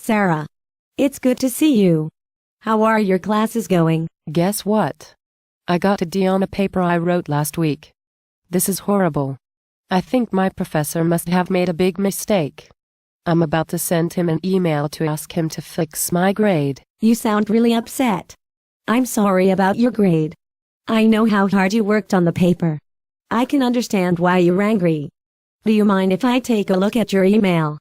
Sarah. It's good to see you. How are your classes going? Guess what? I got a D on a paper I wrote last week. This is horrible. I think my professor must have made a big mistake. I'm about to send him an email to ask him to fix my grade. You sound really upset. I'm sorry about your grade. I know how hard you worked on the paper. I can understand why you're angry. Do you mind if I take a look at your email?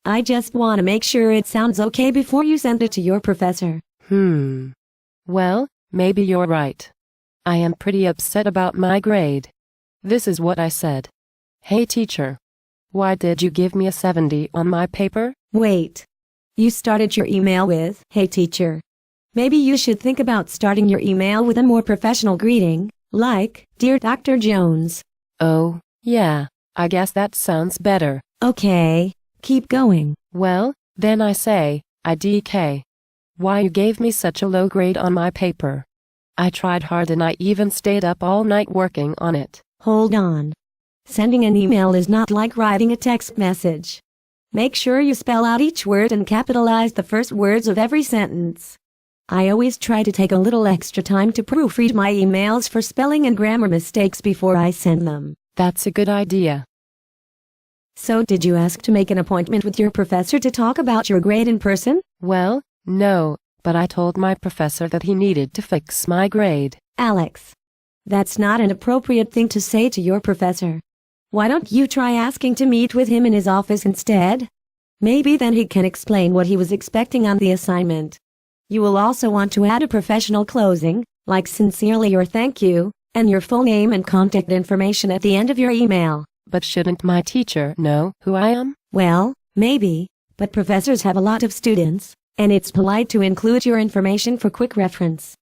I just want to make sure it sounds okay before you send it to your professor. Well, maybe you're right. I am pretty upset about my grade. This is what I said. Hey teacher. Why did you give me a 70 on my paper? Wait. You started your email with, "Hey teacher." Maybe you should think about starting your email with a more professional greeting, like, "Dear Dr. Jones." Oh, yeah, I guess that sounds better. Okay, keep going. Well, then I say, IDK. Why you gave me such a low grade on my paper? I tried hard and I even stayed up all night working on it. Hold on. Sending an email is not like writing a text message. Make sure you spell out each word and capitalize the first words of every sentence. I always try to take a little extra time to proofread my emails for spelling and grammar mistakes before I send them. That's a good idea. So did you ask to make an appointment with your professor to talk about your grade in person? Well, no, but I told my professor that he needed to fix my grade. Alex, that's not an appropriate thing to say to your professor. Why don't you try asking to meet with him in his office instead? Maybe then he can explain what he was expecting on the assignment. You will also want to add a professional closing, like "Sincerely" or "Thank you," and your full name and contact information at the end of your email. But shouldn't my teacher know who I am? Well, maybe, but professors have a lot of students, and it's polite to include your information for quick reference.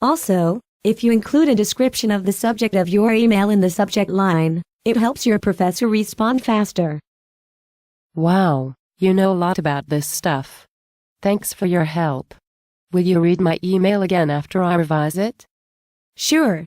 Also, if you include a description of the subject of your email in the subject line, it helps your professor respond faster. Wow, you know a lot about this stuff. Thanks for your help. Will you read my email again after I revise it? Sure,